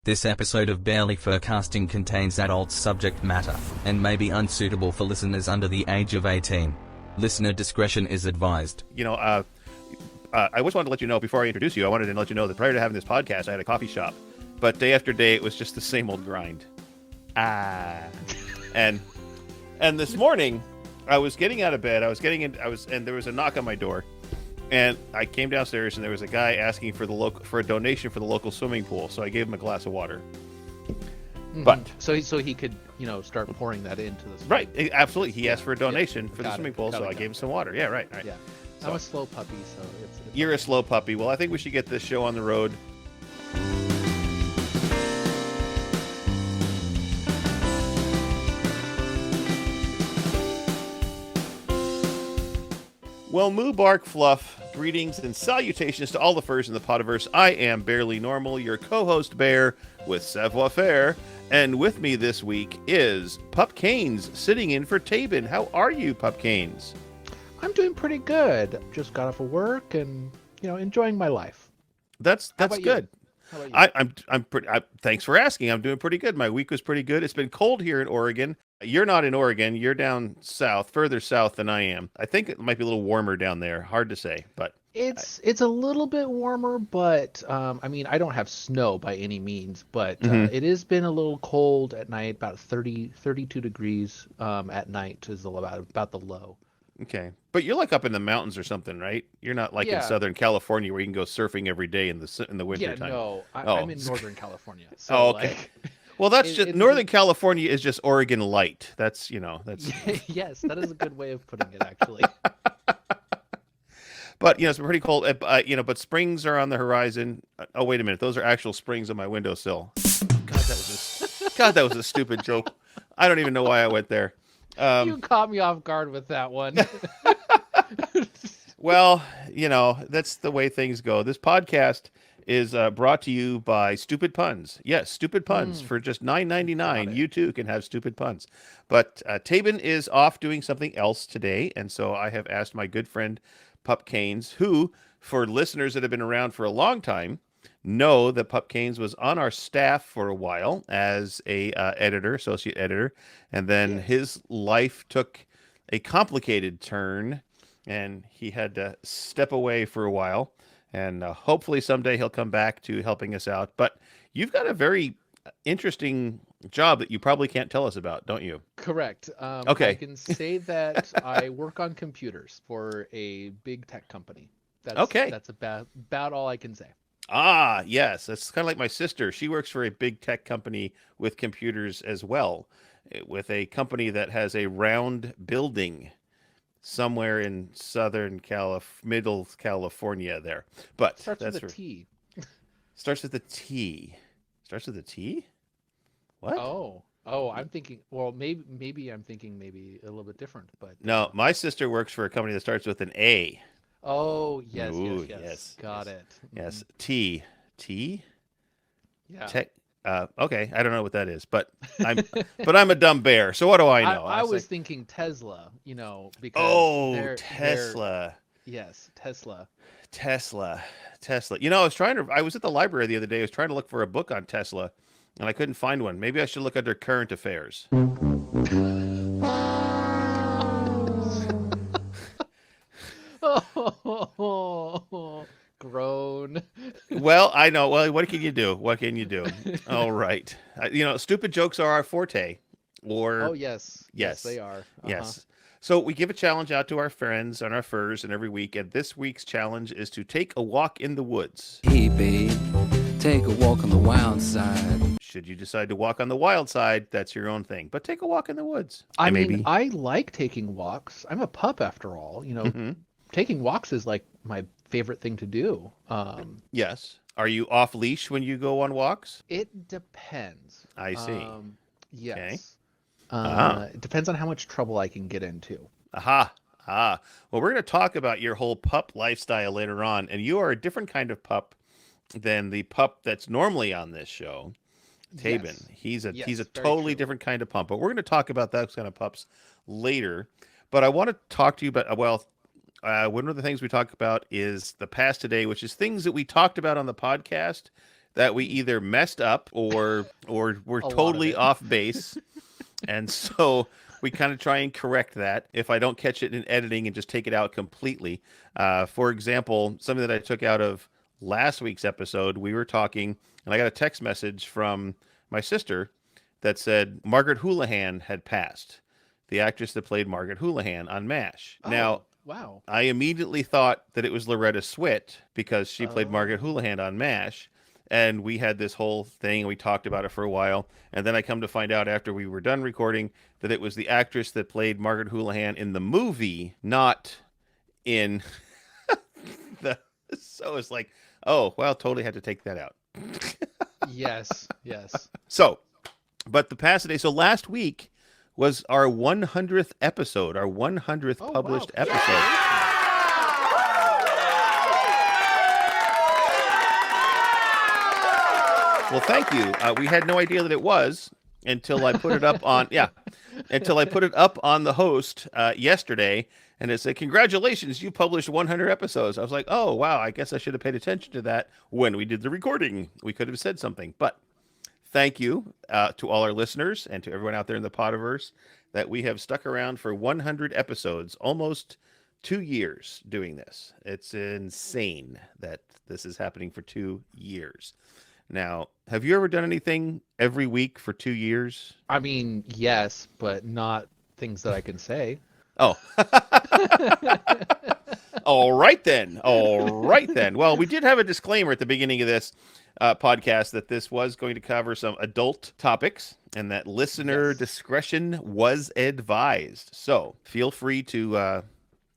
This episode of Barely Furcasting contains adult subject matter and may be unsuitable for listeners under the age of 18. Listener discretion is advised. I just wanted to let you know, before I introduce you, I wanted to let you know that prior to having this podcast, I had a coffee shop. But day after day, it was just the same old grind. And this morning, I was getting out of bed. And there was a knock on my door. And I came downstairs, and there was a guy asking for a donation for the local swimming pool. So I gave him a glass of water. Mm-hmm. But so he could start pouring that into the swimming right, pool. absolutely. He asked for a donation for the swimming pool, so I gave him some water. Yeah, right. Yeah, So, I'm a slow puppy, so it's you're a slow puppy. Well, I think we should get this show on the road. Well, Moobarkfluff, greetings and salutations to all the furs in the Podiverse. I am Barely Normal, your co-host Bear with Savoir Faire, and with me this week is Pup Kains, sitting in for Taebyn. How are you, Pup Kains? I'm doing pretty good. Just got off of work and enjoying my life. That's good. How about you? I'm pretty. Thanks for asking. I'm doing pretty good. My week was pretty good. It's been cold here in Oregon. You're not in Oregon. You're down south, further south than I am. I think it might be a little warmer down there. Hard to say, but It's a little bit warmer, but I don't have snow by any means, but it has been a little cold at night. About 32 degrees at night is about the low. okay. But you're like up in the mountains or something, right? You're not like in Yeah. Southern California where you can go surfing every day in the winter Yeah, time. no, Oh. I'm in Northern California. So Oh, okay. Well, that's just it's- Northern California is just Oregon light. That's that's. yes, that is a good way of putting it, actually. But it's been pretty cold. But springs are on the horizon. Oh, wait a minute. Those are actual springs on my windowsill. God, that was a stupid joke. I don't even know why I went there. You caught me off guard with that one. Well, that's the way things go. This podcast is brought to you by Stupid Puns. Yes, Stupid Puns. For just $9.99, you too can have stupid puns. But Taebyn is off doing something else today, and so I have asked my good friend Pup Kains, who, for listeners that have been around for a long time, know that Pup Kains was on our staff for a while as a associate editor, and then his life took a complicated turn, and he had to step away for a while. And hopefully someday he'll come back to helping us out. But you've got a very interesting job that you probably can't tell us about, don't you? Correct. Okay. I can say that I work on computers for a big tech company. That's about all I can say. Ah, yes. That's kind of like my sister. She works for a big tech company with computers as well, with a company that has a round building somewhere in middle California there. But Starts that's with a T. Starts with a T. Starts with a T? What? Oh, I'm thinking. Well, maybe I'm thinking maybe a little bit different, but No, my sister works for a company that starts with an A. Oh, yes, Ooh, yes. Got it. Yes, T. Yeah. Tech. Okay, I don't know what that is, but I'm a dumb bear. So what do I know? I was thinking Tesla, because Tesla. Yes, Tesla. Tesla. I was at the library the other day. I was trying to look for a book on Tesla, and I couldn't find one. Maybe I should look under current affairs. Oh, groan. Well, I know. Well, what can you do? All right. Stupid jokes are our forte. Oh, yes. Yes, they are. Yes. So we give a challenge out to our friends and our furs and every week. And this week's challenge is to take a walk in the woods. Hey, babe, take a walk on the wild side. Should you decide to walk on the wild side, that's your own thing. But take a walk in the woods. I mean, I like taking walks. I'm a pup after all. Taking walks is like my favorite thing to do. Yes. Are you off leash when you go on walks? It depends. I see. Yes. Okay. It depends on how much trouble I can get into. Aha. Well, we're going to talk about your whole pup lifestyle later on. And you are a different kind of pup than the pup that's normally on this show. Taebyn. Yes. He's a Very totally true. different kind of pup. But we're going to talk about those kind of pups later. But I want to talk to you about, one of the things we talk about is the past today, which is things that we talked about on the podcast that we either messed up or we're A lot of totally it. off base. And so we kind of try and correct that if I don't catch it in editing and just take it out completely. For example, something that I took out of last week's episode, we were talking, and I got a text message from my sister that said Margaret Houlihan had passed, the actress that played Margaret Houlihan on MASH. Oh, Now, wow. I immediately thought that it was Loretta Swit because she played Margaret Houlihan on MASH. And we had this whole thing, and we talked about it for a while. And then I come to find out after we were done recording that it was the actress that played Margaret Houlihan in the movie, not in the... So it's like, oh, well, totally had to take that out. Yes. So, but the past day, so last week was our 100th episode, our 100th published wow. episode. Well, thank you. We had no idea that it was until I put it up on, until I put it up on the host yesterday, and it said, congratulations, you published 100 episodes. I was like, oh, wow, I guess I should have paid attention to that when we did the recording. We could have said something, but thank you to all our listeners and to everyone out there in the Podiverse that we have stuck around for 100 episodes, almost 2 years doing this. It's insane that this is happening for 2 years. Now, have you ever done anything every week for 2 years? I mean, yes, but not things that I can say. Oh. All right then. Well, we did have a disclaimer at the beginning of this podcast that this was going to cover some adult topics and that listener discretion was advised. So feel free to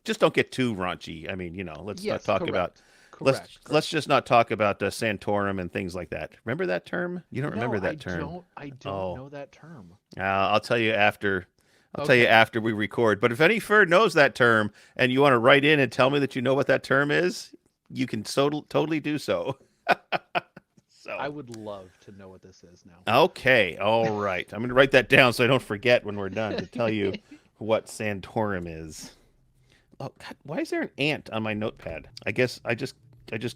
just don't get too raunchy. I mean, let's not talk about... Let's just not talk about Santorum and things like that. Remember that term? You don't remember that term? I don't know that term. I'll tell you after. Tell you after we record. But if any fur knows that term and you want to write in and tell me that you know what that term is, you can totally do so. So I would love to know what this is now. Okay, all right. I'm going to write that down so I don't forget when we're done to tell you what Santorum is. Oh God, why is there an ant on my notepad? I guess I just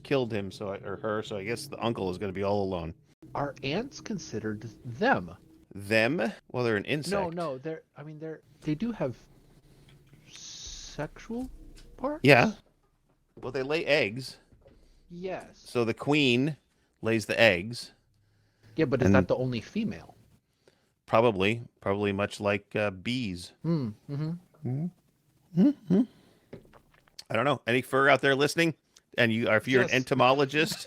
killed him, or her, so I guess the uncle is going to be all alone. Are ants considered them? Them? Well, they're an insect. No, they do have sexual parts? Yeah. Well, they lay eggs. Yes. So the queen lays the eggs. Yeah, but is that the only female? Probably much like bees. I don't know. Any fur out there listening? And if you're an entomologist,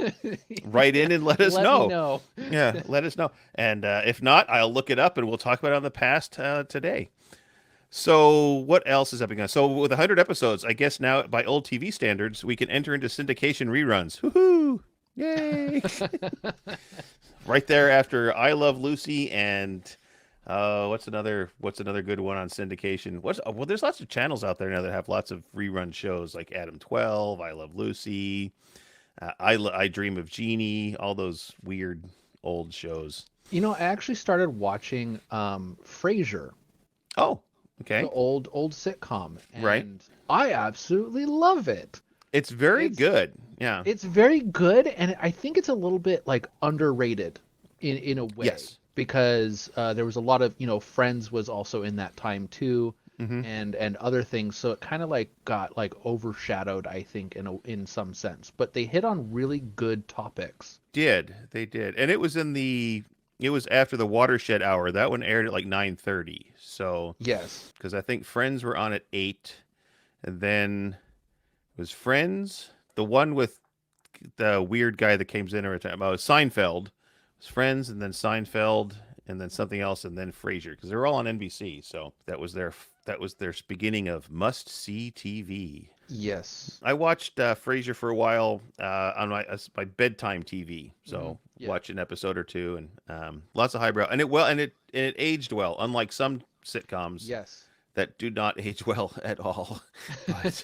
write in and let us know. Let me know. Yeah, let us know. And if not, I'll look it up and we'll talk about it on the past today. So what else is happening? So with 100 episodes, I guess now by old TV standards, we can enter into syndication reruns. Woohoo! Yay! Right there after I Love Lucy and what's another good one on syndication? Well, there's lots of channels out there now that have lots of rerun shows like Adam 12, I Love Lucy, I Dream of Jeannie, all those weird old shows. I actually started watching Frasier. Oh, okay. The old sitcom. And right. I absolutely love it. It's very good. Yeah. It's very good, and I think it's a little bit underrated in a way. Yes. Because there was a lot of, Friends was also in that time too, and other things. So it kind of got overshadowed, I think, in some sense. But they hit on really good topics. They did, and it was after the Watershed Hour. That one aired at 9:30. So yes, because I think Friends were on at 8, and then it was Friends, the one with the weird guy that came in every time. Seinfeld. Friends, and then Seinfeld, and then something else, and then Frasier, because they were all on NBC. So that was their beginning of must-see TV. Yes, I watched Frasier for a while on my bedtime TV. So watch an episode or two, and lots of highbrow, and it aged well, unlike some sitcoms. Yes. That do not age well at all. But,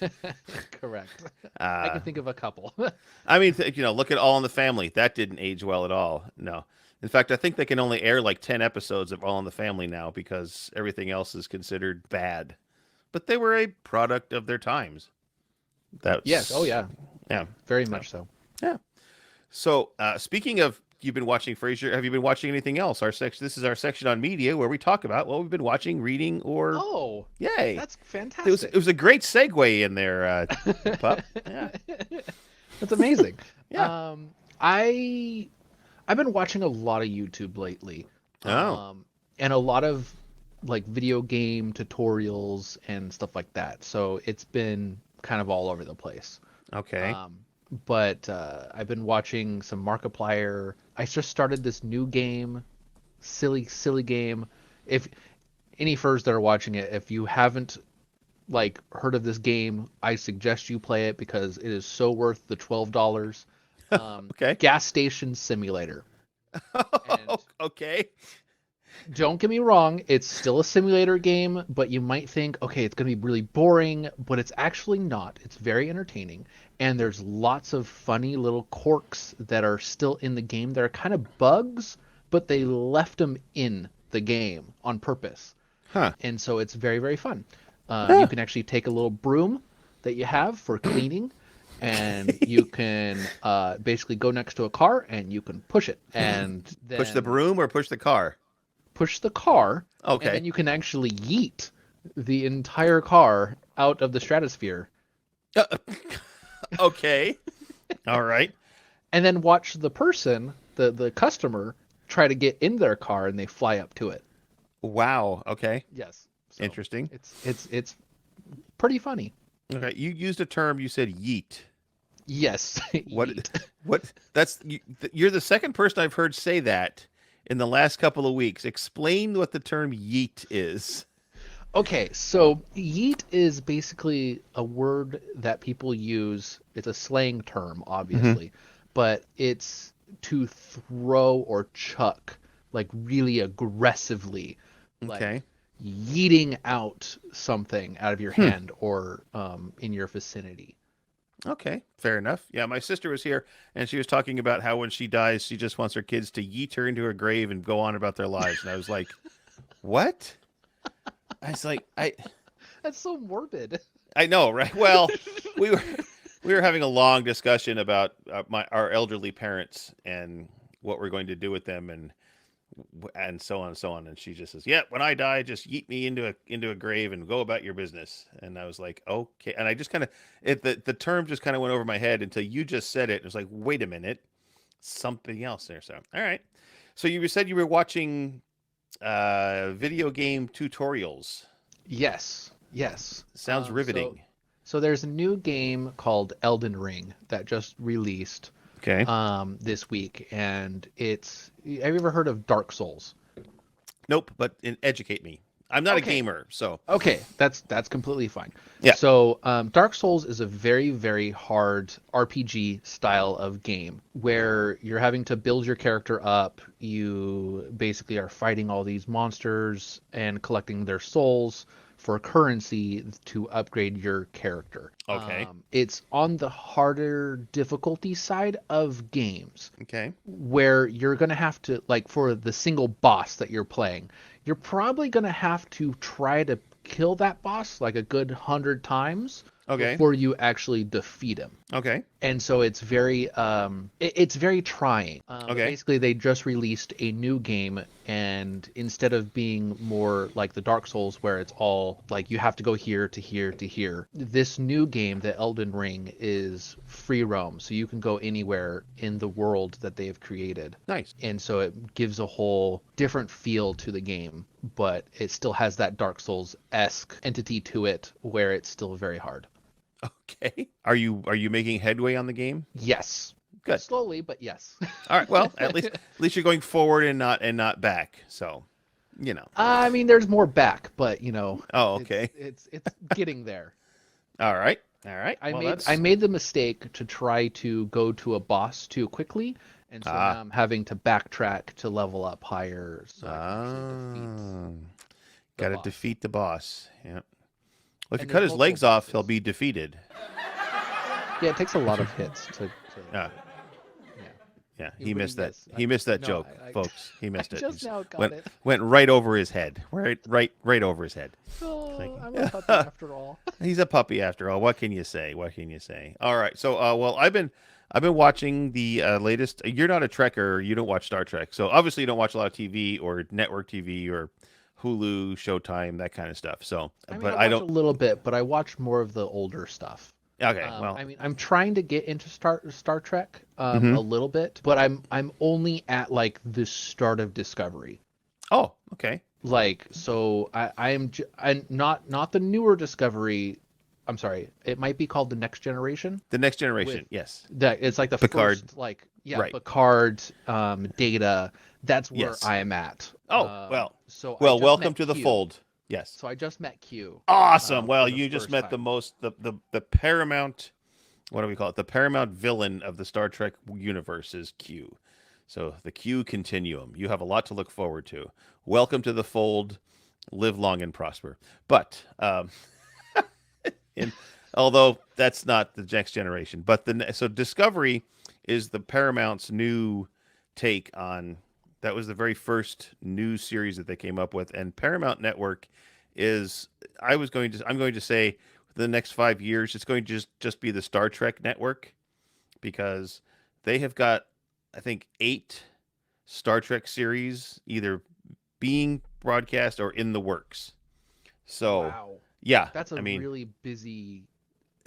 correct. I can think of a couple. I mean, look at All in the Family. That didn't age well at all. No. In fact, I think they can only air 10 episodes of All in the Family now because everything else is considered bad. But they were a product of their times. Yes. Oh, yeah. Yeah. Very much so. Yeah. So, speaking of you've been watching Frasier. Have you been watching anything else? This is our section on media where we talk about what we've been watching, reading, or Oh, yay. that's It fantastic. was a great segue in there, Pup. Yeah. That's amazing. Yeah. I've been watching a lot of YouTube lately. Oh. And a lot of like video game tutorials and stuff like that. So it's been kind of all over the place. Okay. But I've been watching some Markiplier. I just started this new game, silly game. If any furs that are watching it, if you haven't like heard of this game, I suggest you play it because it is so worth the $12. Okay. Gas Station Simulator. And Okay. don't get me wrong, it's still a simulator game, but you might think, okay, it's going to be really boring, but it's actually not. It's very entertaining, and there's lots of funny little quirks that are still in the game. They're kind of bugs, but they left them in the game on purpose. Huh. And so it's very, very fun. You can actually take a little broom that you have for cleaning, and you can basically go next to a car, and you can push it. And then Push the broom or push the car? push the car, Okay. and then you can actually yeet the entire car out of the stratosphere, Okay. All right. and then watch the person, the customer, try to get in their car, and they fly up to it. Wow. Okay. Yes. So Interesting. It's pretty funny. Okay. You used a term. You said yeet. Yes. What? Yeet. What? You're the second person I've heard say that in the last couple of weeks. Explain what the term yeet is. Okay, so yeet is basically a word that people use. It's a slang term, obviously, but it's to throw or chuck, like really aggressively, like Okay. yeeting out something out of your hand or in your vicinity. Okay. Fair enough. Yeah. My sister was here and she was talking about how when she dies, she just wants her kids to yeet her into her grave and go on about their lives. And I was like, what? I was like, That's so morbid. I know, right? Well, we were having a long discussion about our elderly parents and what we're going to do with them, and so on and so on. And she just says, "Yeah, when I die, just yeet me into a grave and go about your business." And I was like, "Okay." And I just kind of the term just kind of went over my head until you just said it. It was like, "Wait a minute, something else there." So, all right. So you said you were watching video game tutorials. Yes. Sounds riveting. So there's a new game called Elden Ring that just released Okay. this week, and have you ever heard of Dark Souls? Nope, but educate me. I'm not a Okay. gamer, so Okay, that's completely fine. Yeah. So Dark Souls is a very, very hard RPG style of game where you're having to build your character up. You basically are fighting all these monsters and collecting their souls for currency to upgrade your character. Okay. It's on the harder difficulty side of games, okay. where you're going to have to, like, for the single boss that you're playing, you're probably going to have to try to kill that boss like a good 100 times Okay. before you actually defeat him. Okay. And so it's very it's very trying. Okay. Basically, they just released a new game, and instead of being more like the Dark Souls where it's all like you have to go here to here to here, this new game, the Elden Ring, is free roam, so you can go anywhere in the world that they have created. Nice. And so it gives a whole different feel to the game, but it still has that Dark Souls-esque entity to it where it's still very hard. Okay. Are you making headway on the game? Yes. Good. Slowly, but yes. All right. Well, at least you're going forward and not back. So, you know. I mean, there's more back, but you know. Oh, okay. It's getting there. All right. I made the mistake to try to go to a boss too quickly, and so now I'm having to backtrack to level up higher. So got to defeat the boss. Yeah. Well, if you And cut there's his legs multiple off, he'll bosses. be defeated. Yeah, it takes a lot of hits to Yeah. yeah. Yeah. You He really missed that. miss. He missed that No, joke, I- folks. He missed I it. just now got went, it. Went right over his head. Right over his head. Oh, Thank you. I'm a puppy after all. He's a puppy after all. What can you say? All right. So, well, I've been I've been watching the latest. You're not a Trekker. You don't watch Star Trek, so obviously you don't watch a lot of TV or network TV or Hulu, Showtime, that kind of stuff. So, I mean, but I I watch don't. a little bit, but I watch more of the older stuff. Okay, well, I mean, I'm trying to get into Star Trek mhm. a little bit, but I'm only at like the start of Discovery. Oh, okay. Like, so I'm not the newer Discovery. I'm sorry, it might be called the Next Generation. The Next With Generation, yes. that, it's like the Picard, first, like, yeah, right? Picard, Data. That's where Yes. I am at. Oh, well, So I well, just welcome met to the Q. fold. Yes. So I just met Q. Awesome. Well, For the you just first met the time. most the paramount. What do we call it? The paramount villain of the Star Trek universe is Q. So the Q continuum. You have a lot to look forward to. Welcome to the fold. Live long and prosper. But and although that's not the next generation, but so Discovery is the Paramount's new take on that was the very first new series that they came up with, and Paramount Network is I'm going to say the next 5 years it's going to just be the Star Trek network because they have got I think 8 Star Trek series either being broadcast or in the works. So Wow. yeah, That's a I mean really busy.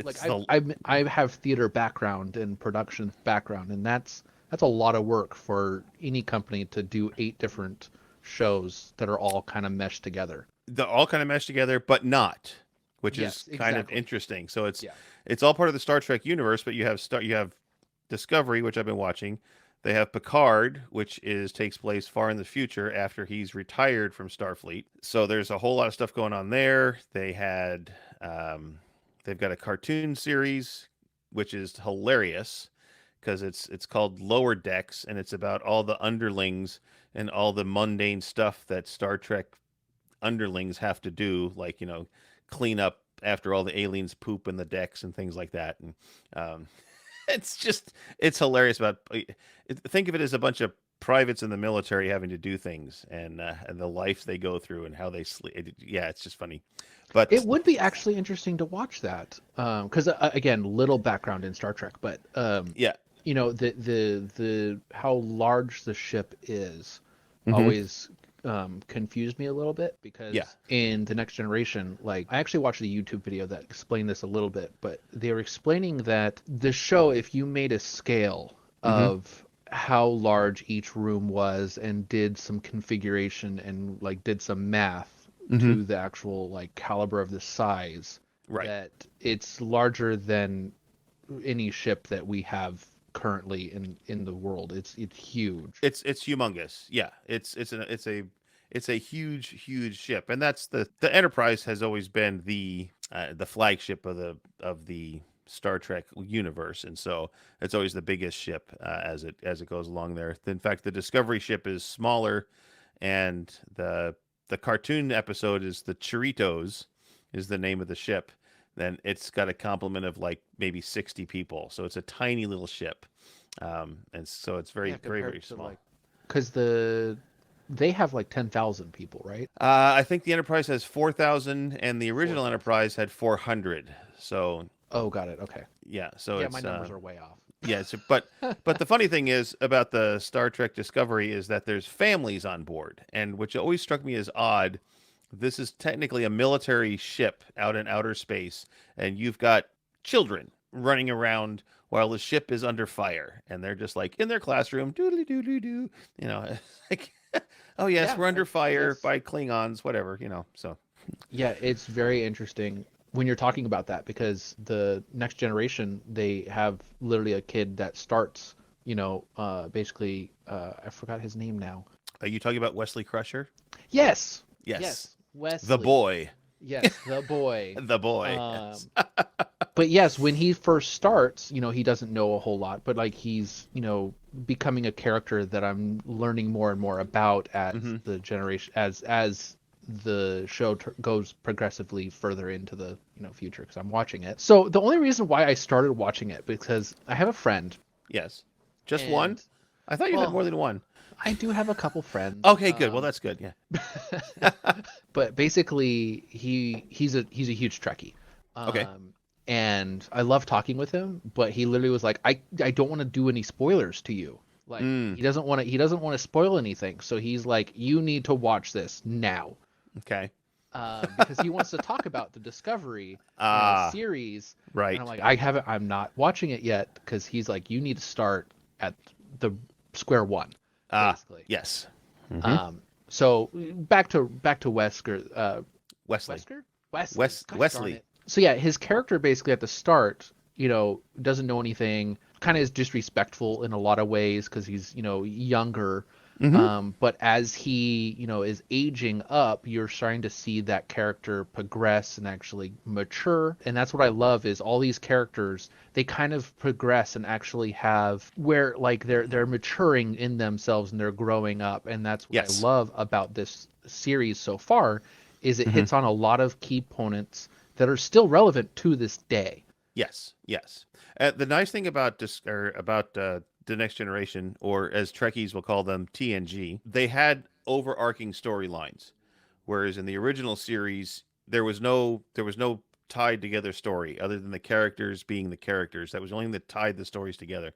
Like it's the I have theater background and production background, and that's a lot of work for any company to do 8 different shows that are all kind of meshed together. the all kind of mesh together, but not, which Yes, is kind of exactly. interesting. So Yeah. it's all part of the Star Trek universe, but you have Discovery, which I've been watching. They have Picard, which takes place far in the future after he's retired from Starfleet. So there's a whole lot of stuff going on there. They've got a cartoon series, which is hilarious because it's called Lower Decks, and it's about all the underlings and all the mundane stuff that Star Trek underlings have to do, like clean up after all the aliens poop in the decks and things like that. And it's hilarious. Think of it as a bunch of privates in the military having to do things and the life they go through and how they sleep. Yeah, it's just funny. But It would be actually interesting to watch that, because again, little background in Star Trek, but yeah, the how large the ship is Mhm. always confused me a little bit because Yeah. in the Next Generation, like I actually watched a YouTube video that explained this a little bit, but they were explaining that the show, if you made a scale of how large each room was and did some configuration and like did some math to the actual like caliber of the size, Right. that it's larger than any ship that we have currently in the world. It's huge. It's humongous. Yeah, it's a huge ship, and that's the Enterprise has always been the flagship of the Star Trek universe, and so it's always the biggest ship as it goes along there. In fact, the Discovery ship is smaller, and the cartoon episode is the Chiritos is the name of the ship. Then it's got a complement of like maybe 60 people, so it's a tiny little ship, and so it's very very small. Because they have like 10,000 people, right? I think the Enterprise has 4,000, and the original 4,000. Enterprise had 400. So Oh, got it. Okay. yeah, so Yeah, it's my numbers are way off. yeah. But the funny thing is about the Star Trek Discovery is that there's families on board, and which always struck me as odd. This is technically a military ship out in outer space, and you've got children running around while the ship is under fire, and they're just like in their classroom, doodly doodly doo, like, oh yes, Yeah, we're under fire it's- by Klingons, whatever, So Yeah, it's very interesting when you're talking about that because the Next Generation, they have literally a kid that starts, basically, I forgot his name now. are you talking about Wesley Crusher? Yes. Yes. Wesley. The boy. Yes, the boy. The boy. Um, but yes, when he first starts, he doesn't know a whole lot, but like he's, becoming a character that I'm learning more and more about as the generation, as the show goes progressively further into the future because I'm watching it. So the only reason why I started watching it because I have a friend. Yes. Just And- one? I thought you had well, more than one. I do have a couple friends. Okay, good. Well, that's good. Yeah. But basically he's a huge Trekkie. Okay. and I love talking with him, but he literally was like, I don't want to do any spoilers to you. Like he doesn't want to spoil anything. So he's like, you need to watch this now. Okay. Because he wants to talk about the Discovery series. Right. And I'm like, I'm not watching it yet, because he's like, you need to start at the square one, basically. Yes. So back to Wesker. Wesley. Wesker? Wesley. So yeah, his character basically at the start, doesn't know anything, kind of is disrespectful in a lot of ways because he's, younger. But as he, is aging up, you're starting to see that character progress and actually mature. And that's what I love, is all these characters, they kind of progress and actually have where like they're maturing in themselves and they're growing up. And that's what I love about this series so far, is it hits on a lot of key components that are still relevant to this day. Yes. The nice thing about the Next Generation, or as Trekkies will call them, TNG, they had overarching storylines, whereas in the original series there was no tied together story other than the characters being the characters. That was the only thing that tied the stories together.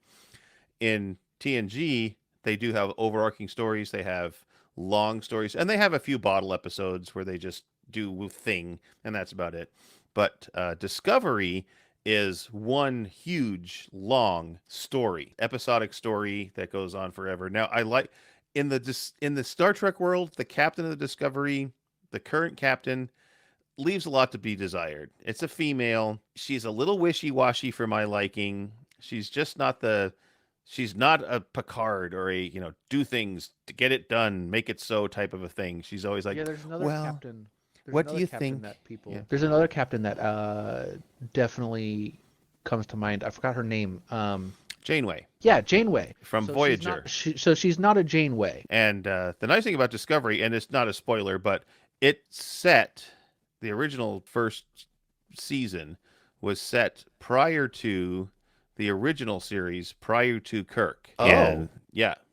In TNG, they do have overarching stories. They have long stories, and they have a few bottle episodes where they just do a thing, and that's about it. But Discovery is one huge, long story, episodic story that goes on forever. Now, I like in the Star Trek world, the captain of the Discovery, the current captain, leaves a lot to be desired. It's a female. She's a little wishy-washy for my liking. She's just not she's not a Picard or a, do things to get it done, make it so type of a thing. She's always like, there's another captain. What do you think? There's another captain that definitely comes to mind. I forgot her name. Janeway. Yeah, Janeway. From Voyager. So she's not a Janeway. And the nice thing about Discovery, and it's not a spoiler, but the original first season was set prior to the original series, prior to Kirk. Oh. And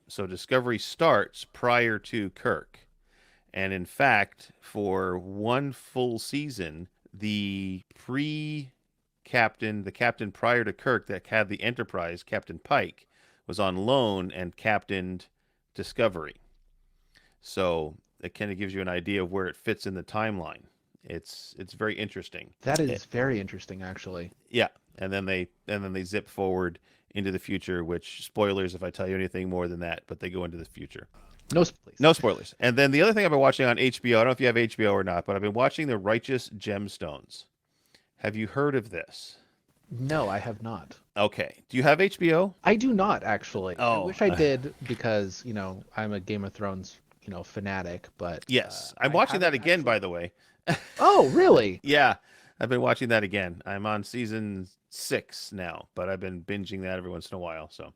so Discovery starts prior to Kirk. And in fact, for one full season, the captain prior to Kirk that had the Enterprise, Captain Pike, was on loan and captained Discovery. So it kind of gives you an idea of where it fits in the timeline. It's very interesting. That is very interesting, actually. Yeah, and then they zip forward into the future, which, spoilers if I tell you anything more than that, but they go into the future. No spoilers. And then the other thing I've been watching on HBO, I don't know if you have HBO or not, but I've been watching The Righteous Gemstones. Have you heard of this? No, I have not. Okay. Do you have HBO? I do not, actually. Oh. I wish I did, because, I'm a Game of Thrones, fanatic, but... Yes. I'm watching that again, by the way. Oh, really? Yeah. I've been watching that again. I'm on season 6 now, but I've been binging that every once in a while, so...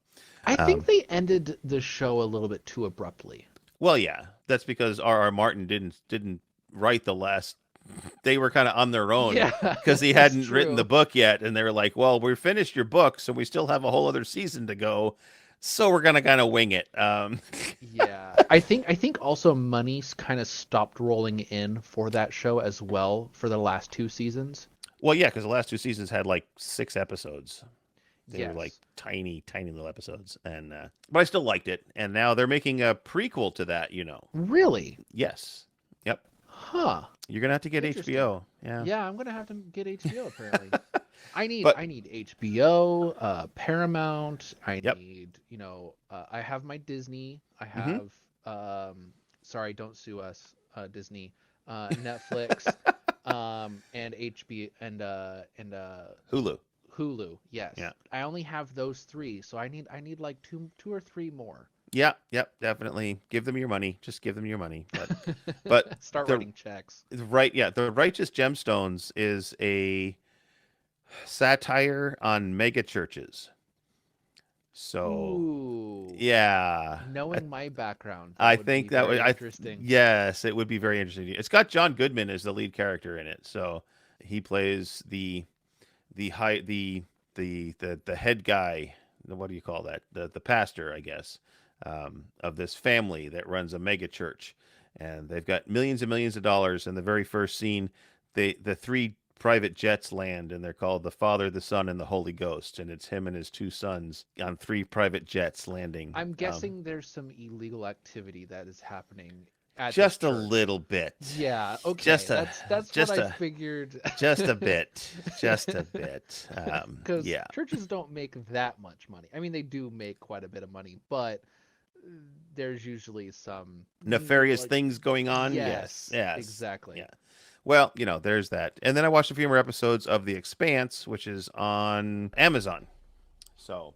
I think they ended the show a little bit too abruptly. Well, yeah, that's because R.R. Martin didn't write the last. They were kind of on their own because he hadn't written the book yet, and they were like, "Well, we finished your book, so we still have a whole other season to go, so we're gonna kind of wing it." Yeah, I think also money's kind of stopped rolling in for that show as well for the last 2 seasons. Well, yeah, because the last 2 seasons had like 6 episodes. They were like tiny little episodes, and but I still liked it. And now they're making a prequel to that. Really? Yes. Yep. Huh. You're gonna have to get HBO. Yeah. Yeah, I'm gonna have to get HBO apparently. I need HBO, Paramount. I need I have my Disney. I have sorry, don't sue us, Disney. Netflix, and HBO and Hulu. Hulu, yes. Yeah. I only have those 3, so I need like two or three more. Yeah, yep, definitely. Give them your money. Just give them your money. But start writing checks. Right, yeah. The Righteous Gemstones is a satire on mega churches. So, yeah. Knowing my background, I think that would be interesting. Yes, it would be very interesting. It's got John Goodman as the lead character in it. So he plays the head guy. What do you call that? The pastor, I guess, of this family that runs a mega church, and they've got millions and millions of dollars. In the very first scene, the 3 private jets land, and they're called the Father, the Son, and the Holy Ghost, and it's him and his 2 sons on 3 private jets landing. I'm guessing there's some illegal activity that is happening at Just this a church. little bit. Yeah, okay. Just That's what I figured. Just a bit. Just a bit. Because yeah. churches don't make that much money. I mean, they do make quite a bit of money, but there's usually some Nefarious things going on. Yes, Yes. exactly. Yeah. Well, there's that. And then I watched a few more episodes of The Expanse, which is on Amazon. So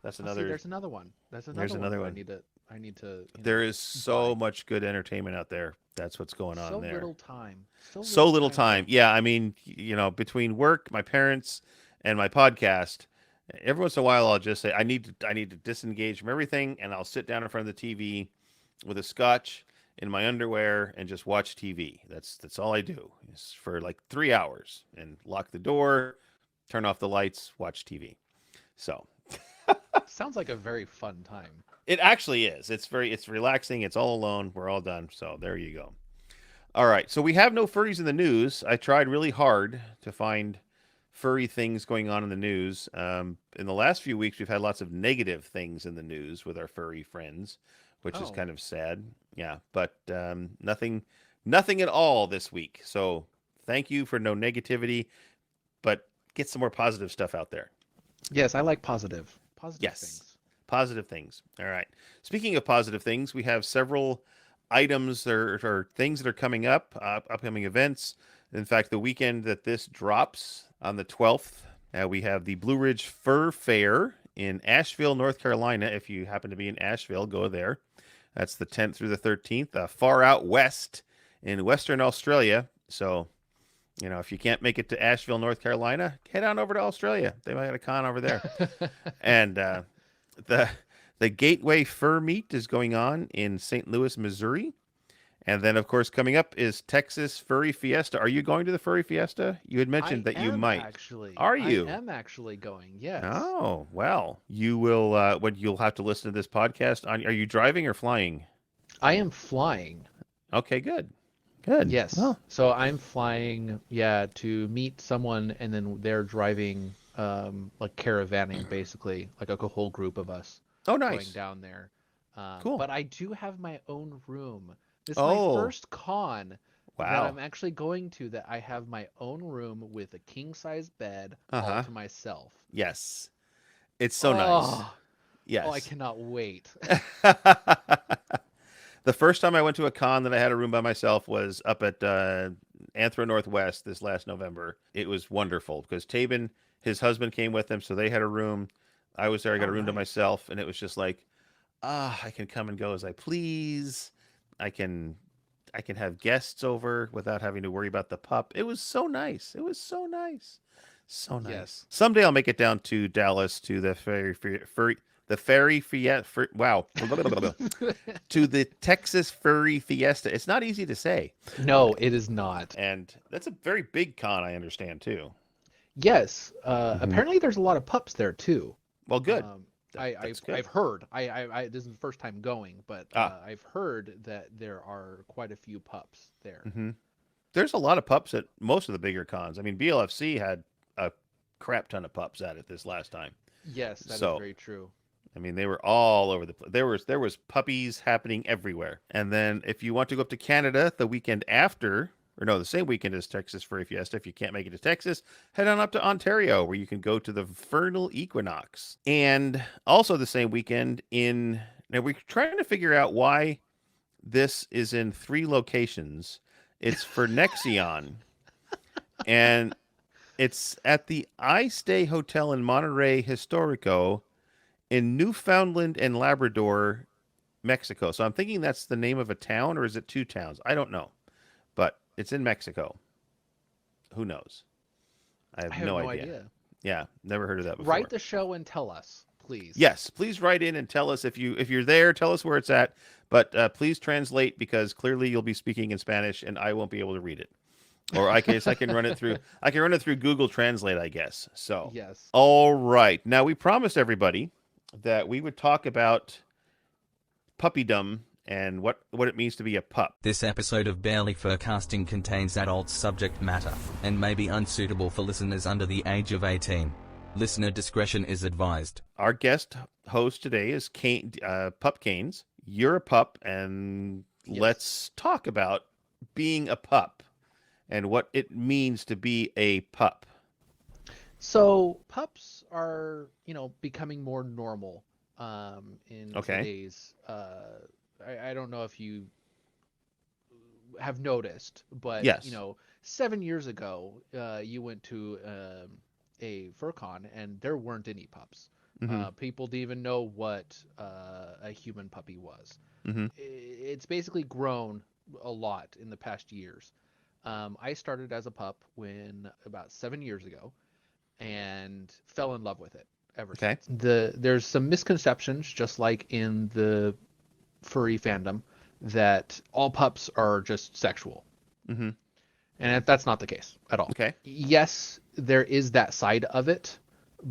that's another. There's another one. There's another one. I need to. There is so much good entertainment out there. That's what's going on there. So little time. So little time. Yeah, I mean, between work, my parents, and my podcast, every once in a while I'll just say I need to disengage from everything, and I'll sit down in front of the TV with a scotch in my underwear and just watch TV. That's all I do. It's for like 3 hours, and lock the door, turn off the lights, watch TV. So sounds like a very fun time. It actually is. It's relaxing. It's all alone. We're all done. So there you go. All right. So we have no furries in the news. I tried really hard to find furry things going on in the news. In the last few weeks, we've had lots of negative things in the news with our furry friends, which is kind of sad. Yeah, but nothing at all this week. So thank you for no negativity, but get some more positive stuff out there. Yes, I like positive things. Positive things. All right. Speaking of positive things, we have several items or things that are coming up, upcoming events. In fact, the weekend that this drops on the 12th, we have the Blue Ridge Fur Fair in Asheville, North Carolina. If you happen to be in Asheville, go there. That's the 10th through the 13th. Far out west in Western Australia. So, if you can't make it to Asheville, North Carolina, head on over to Australia. They might have a con over there. And the Gateway Fur Meet is going on in St. Louis, Missouri. And then, of course, coming up is Texas Furry Fiesta. Are you going to the Furry Fiesta? You had mentioned that you might. Actually, are you? I am actually going. Yes. Oh, well, you will. You'll have to listen to this podcast. Are you driving or flying? I am flying. Okay, good. Good. Yes. Well, so I'm flying. Yeah, to meet someone, and then they're driving, like caravanning, basically, like a whole group of us. Oh, nice. Going down there. Cool. But I do have my own room. This is my first con that I'm actually going to that I have my own room with a king-size bed all to myself. Yes. It's so nice. Yes. Oh, I cannot wait. The first time I went to a con that I had a room by myself was up at Anthro Northwest this last November. It was wonderful because Taebyn, his husband, came with him, so they had a room. I was there. I got a room to myself, and it was just like, I can come and go as I please. I can have guests over without having to worry about the pup. It was so nice. So nice. Yes. Someday I'll make it down to Dallas to the Furry Fiesta. Wow. To the Texas Furry Fiesta. It's not easy to say. No, it is not. And that's a very big con, I understand, too. Yes. Apparently there's a lot of pups there, too. Well, good. I've heard. I this is the first time going, but I've heard that there are quite a few pups there. Mm-hmm. There's a lot of pups at most of the bigger cons. I mean, BLFC had a crap ton of pups at it this last time. Yes, that is very true. I mean, they were all over the place. There was puppies happening everywhere. And then if you want to go up to Canada the weekend after, or no, the same weekend as Texas Furry Fiesta, if you can't make it to Texas, head on up to Ontario where you can go to the Vernal Equinox. And also the same weekend now we're trying to figure out why this is in 3 locations. It's for Nexion. And it's at the I Stay Hotel in Monterey Historico in Newfoundland and Labrador, Mexico. So I'm thinking that's the name of a town, or is it 2 towns? I don't know. But it's in Mexico. Who knows? I have no idea. Yeah, never heard of that before. Write the show and tell us, please. Yes, please write in and tell us if you're there. Tell us where it's at. But please translate, because clearly you'll be speaking in Spanish and I won't be able to read it. Or I guess I can run it through. I can run it through Google Translate, I guess. So yes. All right. Now we promised everybody that we would talk about puppydom and what it means to be a pup. This episode of Barely Furcasting contains adult subject matter and may be unsuitable for listeners under the age of 18. Listener discretion is advised. Our guest host today is Pup Kains. You're a pup, and let's talk about being a pup and what it means to be a pup. So pups are, becoming more normal in today's. I don't know if you have noticed, but yes. 7 years ago, you went to a FurCon and there weren't any pups. Mm-hmm. People didn't even know what a human puppy was. Mm-hmm. It's basically grown a lot in the past years. I started as a pup about 7 years ago and fell in love with it ever since. There's some misconceptions, just like in the furry fandom, that all pups are just sexual. Mm-hmm. And that's not the case at all. Okay. Yes, there is that side of it,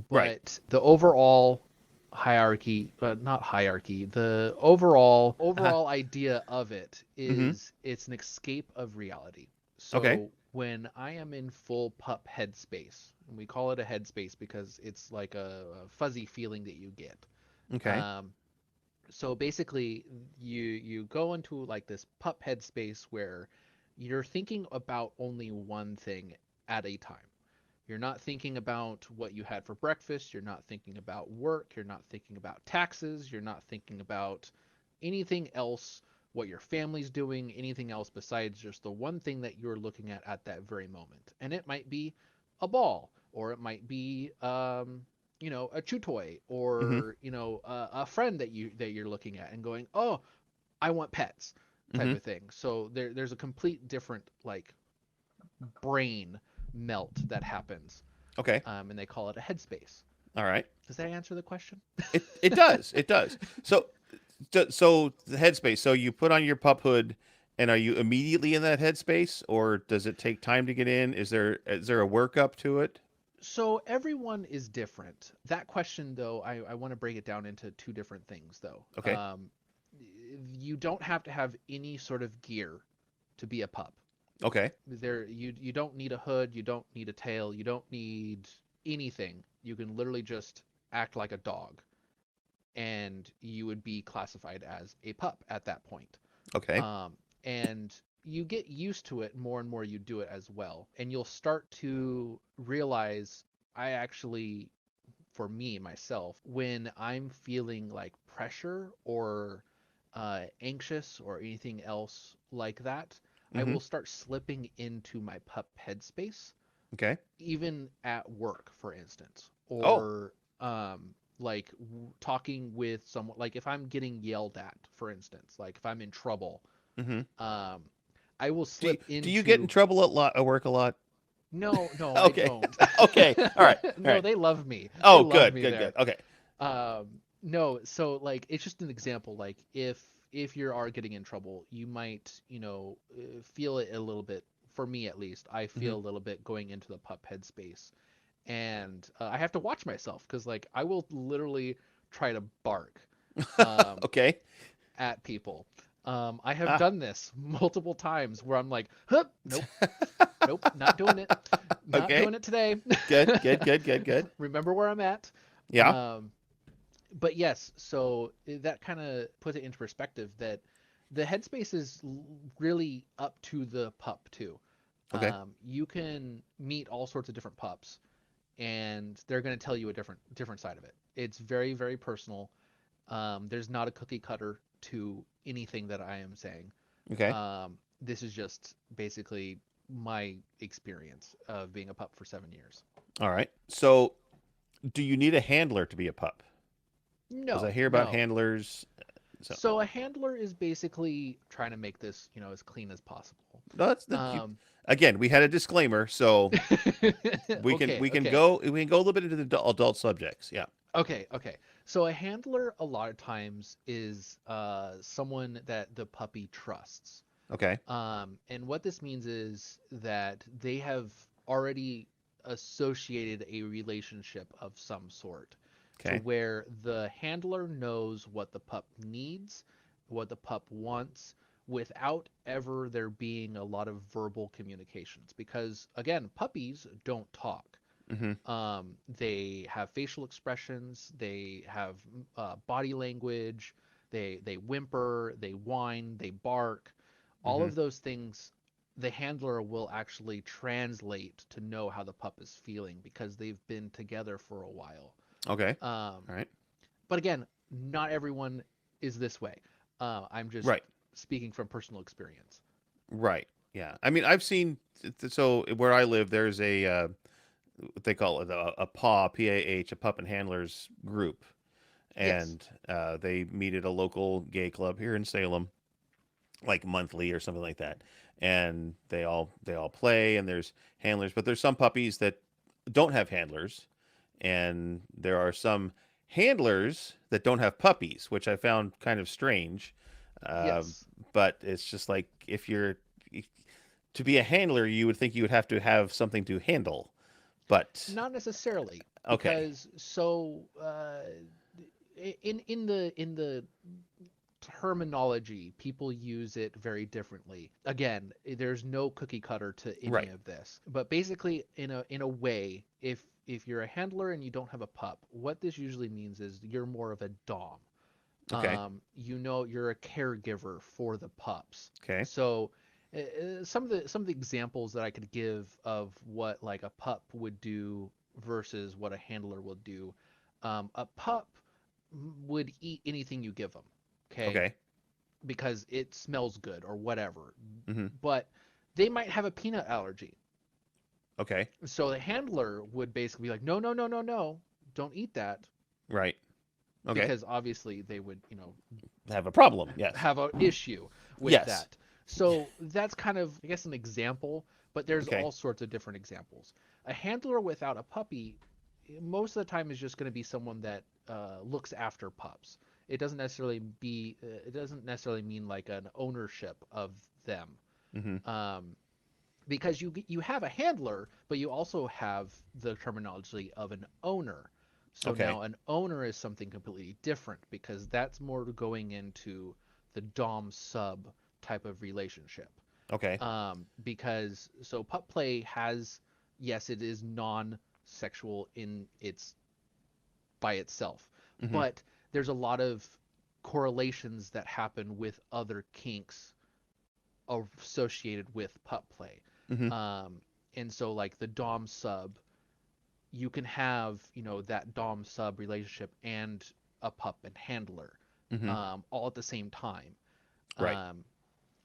but the overall hierarchy, not hierarchy, the overall idea of it is it's an escape of reality. So when I am in full pup headspace, and we call it a headspace because it's like a fuzzy feeling that you get. Okay. So basically, you go into like this pup headspace where you're thinking about only one thing at a time. You're not thinking about what you had for breakfast. You're not thinking about work. You're not thinking about taxes. You're not thinking about anything else, what your family's doing, anything else besides just the one thing that you're looking at that very moment. And it might be a ball, or it might be a chew toy, or a friend that you're looking at and going, oh, I want pets, type of thing. So there's a complete different like brain melt that happens. Okay. And they call it a headspace. All right. Does that answer the question? It does. It does. So the headspace. So you put on your pup hood, and are you immediately in that headspace, or does it take time to get in? Is there a workup to it? So everyone is different. That question, though, I want to break it down into two different things, though. Okay. You don't have to have any sort of gear to be a pup. Okay. You don't need a hood. You don't need a tail. You don't need anything. You can literally just act like a dog, and you would be classified as a pup at that point. Okay. And you get used to it more and more you do it as well. And you'll start to realize, for me, myself, when I'm feeling like pressure or anxious or anything else like that, I will start slipping into my pup headspace. Okay. Even at work, for instance, or talking with someone, like if I'm getting yelled at, for instance, like if I'm in trouble, I will slip into. Do you get in trouble at work a lot? No, okay. I don't. Okay, all right. No, they love me. Oh, they good, me good, there. good. Okay. No, so like it's just an example. Like if you are getting in trouble, you might feel it a little bit. For me, at least, I feel a little bit going into the pup headspace, and I have to watch myself because like I will literally try to bark. Okay. At people. I have done this multiple times where I'm like, huh, nope, not doing it. Not doing it today. Good. Remember where I'm at. Yeah. But yes, so that kind of puts it into perspective that the headspace is really up to the pup too. Okay. You can meet all sorts of different pups, and they're going to tell you a different side of it. It's very, very personal. There's not a cookie cutter to anything that I am saying. Okay. This is just basically my experience of being a pup for 7 years. All right. So, do you need a handler to be a pup? No. Because I hear about handlers. So a handler is basically trying to make this, as clean as possible. No, again, we had a disclaimer, so we can go a little bit into the adult subjects. Yeah. Okay. So a handler a lot of times is someone that the puppy trusts. Okay. And what this means is that they have already associated a relationship of some sort. Okay. To where the handler knows what the pup needs what the pup wants without ever there being a lot of verbal communications. Because again, puppies don't talk. They have facial expressions, they have body language, they whimper, they whine, they bark. All of those things, the handler will actually translate to know how the pup is feeling because they've been together for a while. Okay. All right. But again, not everyone is this way. I'm just Right. speaking from personal experience. Right. Yeah. I mean, I've seen, so where I live, there's a, what they call it, a PAW, PAH, a pup and handlers group. Yes. And they meet at a local gay club here in Salem, like monthly or something like that. And they all play, and there's handlers, but there's some puppies that don't have handlers, and there are some handlers that don't have puppies, which I found kind of strange. Yes. But it's just like, to be a handler, you would think you would have to have something to handle, but Not necessarily. okay. Because in the terminology, people use it very differently. Again, there's no cookie cutter to any Right. of this. But basically, in a way, if you're a handler and you don't have a pup, what this usually means is you're more of a dom. Okay. You're a caregiver for the pups. Okay. So some of the examples that I could give of what like a pup would do versus what a handler will do. A pup would eat anything you give them, okay? Okay. Because it smells good or whatever. hmm But they might have a peanut allergy. Okay. So the handler would basically be like, no, no, no, no, no, don't eat that. Right. Okay. Because obviously they would, Have a problem. Yes. have an issue with Yes. that. So that's kind of, I guess, an example, but there's Okay. all sorts of different examples. A handler without a puppy, most of the time, is just going to be someone that looks after pups. It doesn't necessarily mean like an ownership of them, hmm because you have a handler, but you also have the terminology of an owner. So Okay. now an owner is something completely different because that's more going into the dom sub type of relationship. Okay. Because so pup play has, yes, it is non-sexual in its by itself, hmm but there's a lot of correlations that happen with other kinks associated with pup play. hmm And so like the dom sub, you can have, that dom sub relationship and a pup and handler, hmm all at the same time. Right.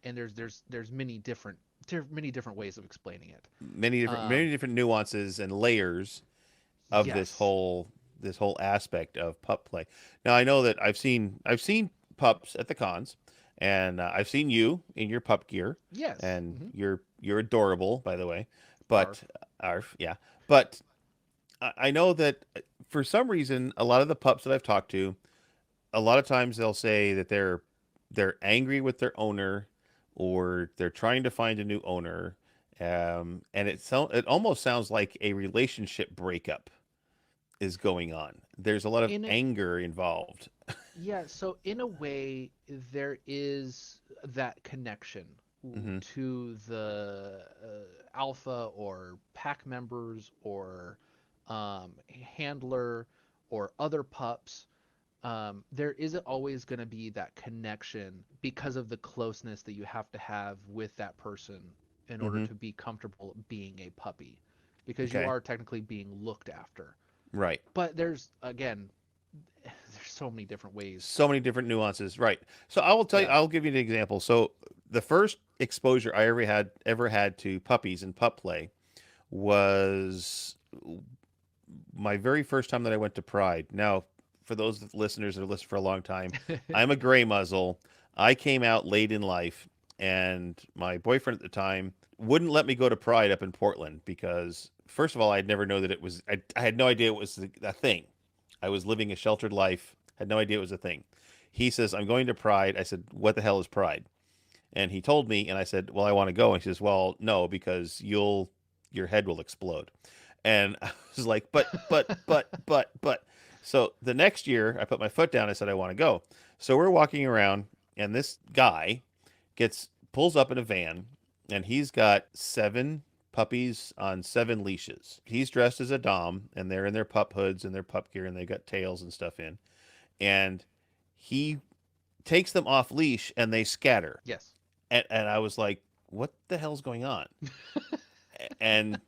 And there's many different ways of explaining it. Many different nuances and layers of this Yes. whole aspect of pup play. Now I know that I've seen pups at the cons, and I've seen you in your pup gear, Yes. and Hmm. you're adorable, by the way. But Arf. arf, yeah. But I know that for some reason, a lot of the pups that I've talked to, a lot of times they'll say that they're angry with their owner, or they're trying to find a new owner, and it almost sounds like a relationship breakup is going on. There's a lot of In a, anger involved. yeah, so in a way, there is that connection hmm to the alpha or pack members or handler or other pups. There isn't always going to be that connection because of the closeness that you have to have with that person in order hmm to be comfortable being a puppy, because you Okay. are technically being looked after. Right. But there's so many different ways. So many different nuances. Right. So I will tell you. Yeah. I'll give you an example. So the first exposure I ever had to puppies and pup play was my very first time that I went to Pride. Now, for those listeners that have listened for a long time, I'm a gray muzzle. I came out late in life, and my boyfriend at the time wouldn't let me go to Pride up in Portland because, first of all, I'd never know that it was. I had no idea it was a thing. I was living a sheltered life, had no idea it was a thing. He says, "I'm going to Pride." I said, "What the hell is Pride?" And he told me, and I said, "Well, I want to go." And he says, "Well, no, because your head will explode." And I was like, but. So the next year, I put my foot down. I said, I want to go. So we're walking around, and this guy pulls up in a van, and he's got 7 puppies on 7 leashes. He's dressed as a dom, and they're in their pup hoods and their pup gear, and they got tails and stuff in. And he takes them off leash, and they scatter. Yes. And I was like, what the hell's going on? and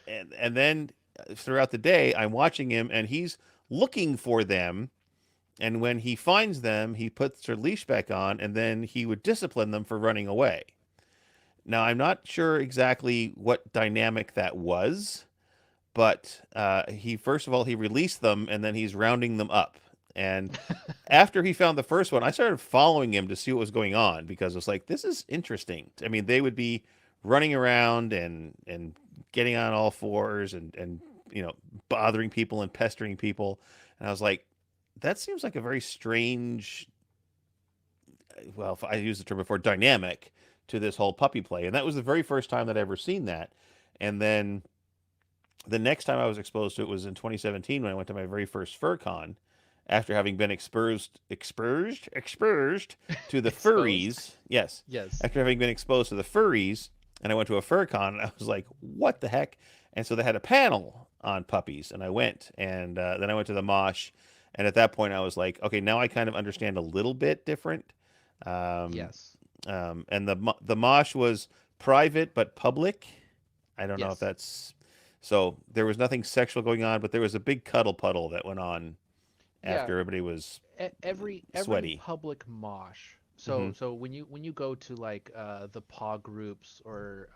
then throughout the day, I'm watching him, and he's looking for them. And when he finds them, he puts their leash back on, and then he would discipline them for running away. Now, I'm not sure exactly what dynamic that was, but first of all, he released them, and then he's rounding them up. And after he found the first one, I started following him to see what was going on, because it was like, this is interesting. I mean, they would be running around and getting on all fours and bothering people and pestering people. And I was like, that seems like a very strange, well, I used the term before, dynamic to this whole puppy play. And that was the very first time that I ever seen that. And then the next time I was exposed to it was in 2017 when I went to my very first FurCon, after having been exposed to the furries. Yes. After having been exposed to the furries, and I went to a FurCon, and I was like, what the heck? And so they had a panel on puppies, and I went, and then I went to the mosh, and at that point I was like, okay, now I kind of understand a little bit different. Yes. And the mosh was private but public. I don't know if that's... So there was nothing sexual going on, but there was a big cuddle puddle that went on after everybody was every sweaty. public mosh. So when you go to like the paw groups or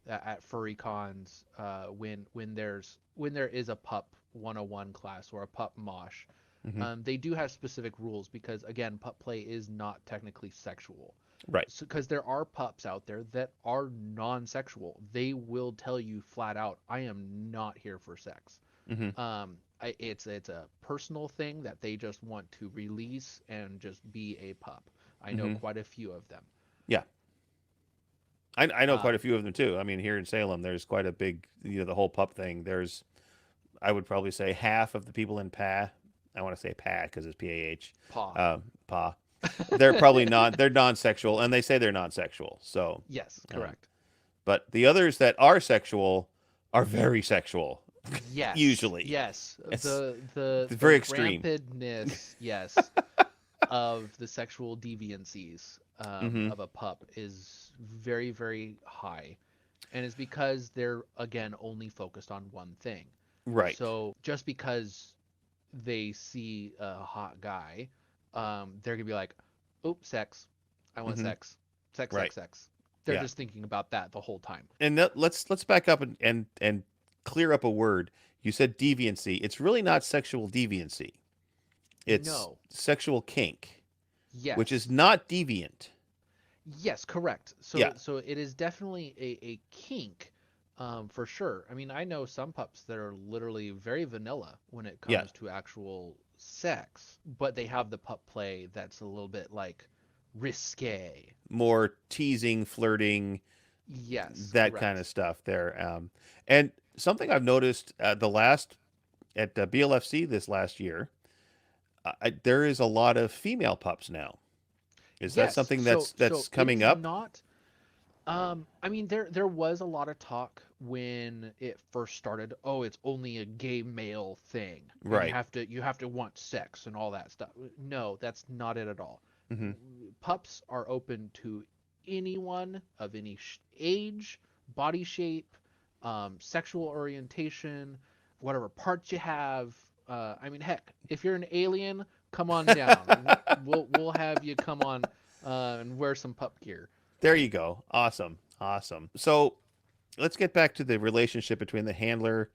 at furry cons, when there is a pup 101 class or a pup mosh, they do have specific rules, because again, pup play is not technically sexual. Right. So, because there are pups out there that are non-sexual. They will tell you flat out, I am not here for sex. It's a personal thing that they just want to release and just be a pup. I know quite a few of them. Yeah. I know quite a few of them too. I mean, here in Salem, there's quite a big, the whole pup thing. There's, I would probably say half of the people in PA, I want to say PA because it's PAH. PA. They're probably they're non-sexual, and they say they're non-sexual. So yes, correct. But the others that are sexual are very sexual. Yes. Usually. Yes. It's the very extreme. Rampantness, yes, of the sexual deviancies of a pup is very, very high. And it's because they're, again, only focused on one thing. Right. So just because they see a hot guy, they're going to be like, oh, sex. I want sex. Sex, right. sex. They're just thinking about that the whole time. And let's back up and clear up a word. You said deviancy. It's really not sexual deviancy. It's sexual kink. Yes. Which is not deviant. Yes, correct. So so it is definitely a kink, for sure. I mean, I know some pups that are literally very vanilla when it comes to actual sex, but they have the pup play that's a little bit like risque. More teasing, flirting. Yes. That kind of stuff there. And something I've noticed at BLFC this last year, there is a lot of female pups now. Is that something that's coming up? Not. I mean, there was a lot of talk when it first started. Oh, it's only a gay male thing. Right. You have to want sex and all that stuff. No, that's not it at all. Pups are open to anyone of any age, body shape, sexual orientation, whatever parts you have. I mean, heck, if you're an alien, come on down. we'll have you come on and wear some pup gear. There you go. Awesome. So let's get back to the relationship between the handler.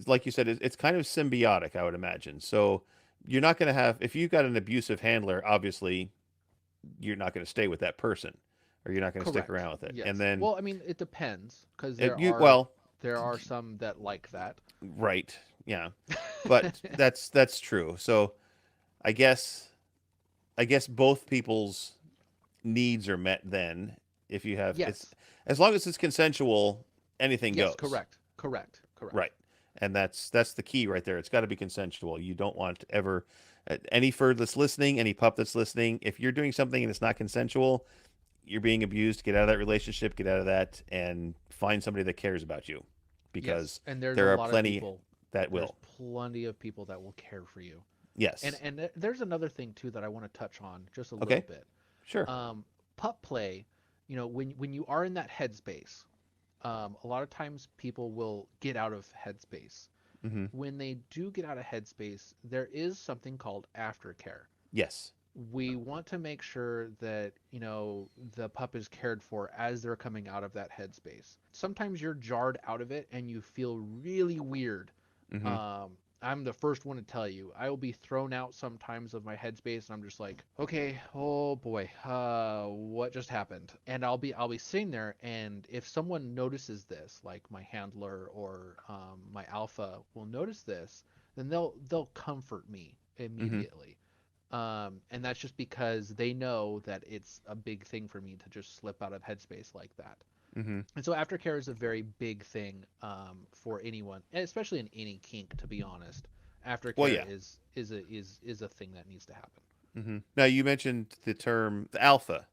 Like you said, it's kind of symbiotic, I would imagine. So you're not going to have, if you've got an abusive handler, obviously you're not going to stay with that person, or you're not going to stick around with it. Yes. And then, well, I mean, it depends, because there are some that like that. Right. Yeah. But that's true. So I guess both people's needs are met then. If you have, as long as it's consensual, anything goes. Correct. Right. And that's the key right there. It's got to be consensual. You don't want to ever any fur that's listening, any pup that's listening, if you're doing something and it's not consensual, you're being abused, get out of that relationship, get out of that, and find somebody that cares about you, because Yes, and there's there a are lot of plenty people. that There's will. plenty of people that will care for you. Yes. And there's another thing too that I want to touch on just a Okay. little bit. Sure. Pup play, when you are in that headspace, a lot of times people will get out of headspace. Mm-hmm. When they do get out of headspace, there is something called aftercare. Yes. We want to make sure that the pup is cared for as they're coming out of that headspace. Sometimes you're jarred out of it and you feel really weird. Mm-hmm. I'm the first one to tell you, I will be thrown out sometimes of my headspace, and I'm just like, okay, oh boy, what just happened? And I'll be sitting there, and if someone notices this, like my handler or my alpha will notice this, then they'll comfort me immediately. And that's just because they know that it's a big thing for me to just slip out of headspace like that. Mm-hmm. And so aftercare is a very big thing for anyone, especially in any kink. To be honest, aftercare Well, yeah. is a thing that needs to happen. Mm-hmm. Now, you mentioned the term the alpha.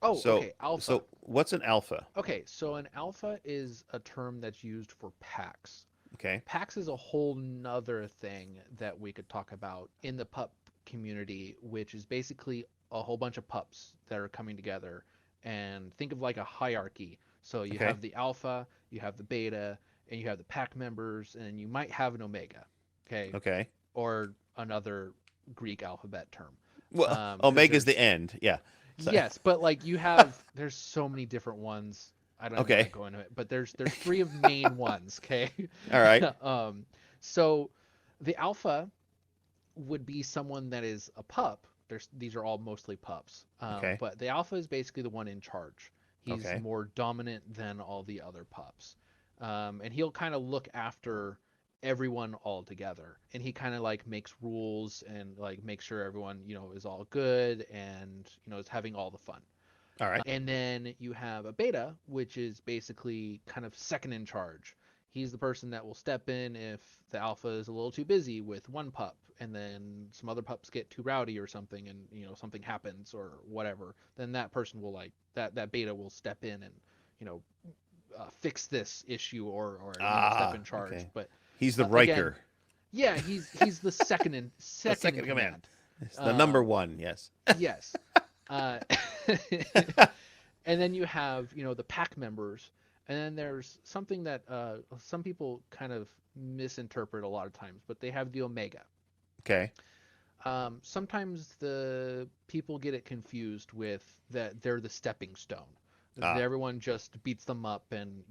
Oh, So, okay, alpha. So what's an alpha? Okay, so an alpha is a term that's used for packs. Okay. Packs is a whole nother thing that we could talk about in the pup community, which is basically a whole bunch of pups that are coming together. And think of like a hierarchy. So you Okay. have the alpha, you have the beta, and you have the pack members, and you might have an omega. Okay. Okay. Or another Greek alphabet term. Well, 'Cause omega's there's- the end. Yeah. So, Yes, but like there's so many different ones. I don't Okay. want to go into it, but there's three of main ones. Okay. All right. So the alpha would be someone that is a pup. These are all mostly pups. Okay. But the alpha is basically the one in charge. He's Okay. more dominant than all the other pups. And he'll kind of look after everyone all together. And he kind of like makes rules and like makes sure everyone, is all good and, is having all the fun. All right. And then you have a beta, which is basically kind of second in charge. He's the person that will step in if the alpha is a little too busy with one pup, and then some other pups get too rowdy or something, and something happens or whatever. Then that person will that beta will step in and fix this issue or step in charge. Okay. But He's the again, Riker. yeah, he's the second in command. It's the number one. Yes. Yes. And then you have, the pack members, and then there's something that some people kind of misinterpret a lot of times, but they have the omega. Okay. Sometimes the people get it confused with that they're the stepping stone. Everyone just beats them up and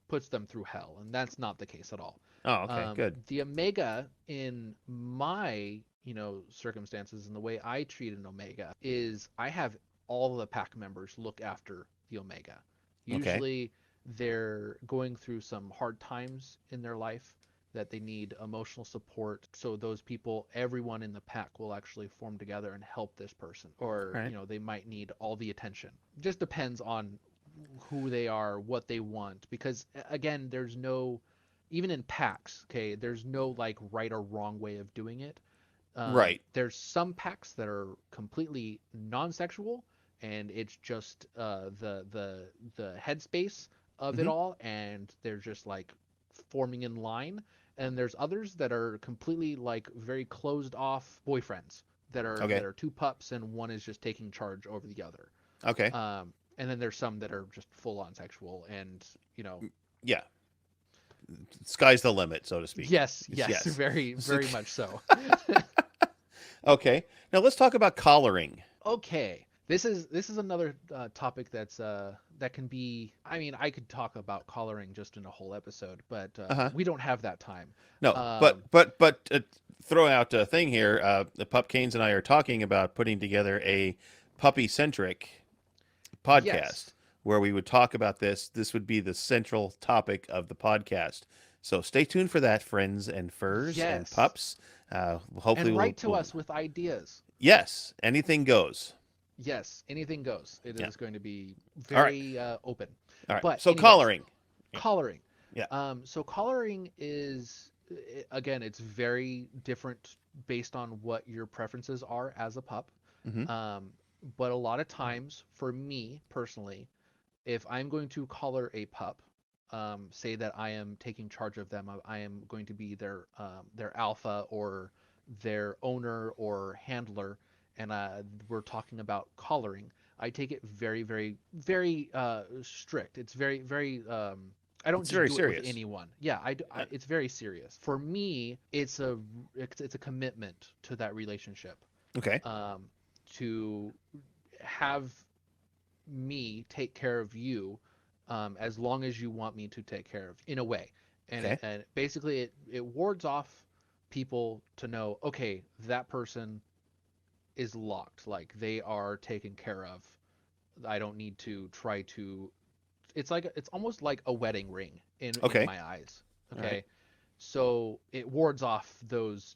puts them through hell, and that's not the case at all. Oh, okay, good. The omega in my circumstances and the way I treat an omega is I have all the pack members look after the omega. Usually they're going through some hard times in their life that they need emotional support. So those people, everyone in the pack will actually form together and help this person. Or, Right. They might need all the attention. Just depends on who they are, what they want. Because again, there's no, even in packs, okay, there's no like right or wrong way of doing it. Right. There's some packs that are completely non-sexual, and it's just the headspace of it all, and they're just like forming in line. And there's others that are completely like very closed off boyfriends that are two pups, and one is just taking charge over the other. Okay. And then there's some that are just full on sexual, and Yeah. Sky's the limit, so to speak. Yes, Yes. very much so. Okay. Now let's talk about collaring. Okay. This is another topic that can be. I mean, I could talk about collaring just in a whole episode, but we don't have that time. No, but throw out a thing here. The Pup Kains and I are talking about putting together a puppy-centric podcast. Yes. Where we would talk about this. This would be the central topic of the podcast. So stay tuned for that, friends and furs and Yes. pups. Hopefully, And write to us with ideas. Yes, anything goes. Yes, anything goes. It is going to be All very open. All right. But So anyways, collaring. Collaring. Yeah. So collaring is again, it's very different based on what your preferences are as a pup. Mm-hmm. But a lot of times, for me personally, if I'm going to collar a pup, say that I am taking charge of them, I am going to be their alpha or their owner or handler, and we're talking about collaring. I take it very, very, very strict. It's very, very. I don't It's just very do it with serious. anyone. Yeah, it's very serious. For me, it's a commitment to that relationship. Okay. To have me take care of you as long as you want me to take care of, in a way. And Okay. and basically it wards off people to know, okay, that person is locked, like they are taken care of. I don't need to try to. It's almost like a wedding ring in Okay. my eyes. All right. Okay, so it wards off those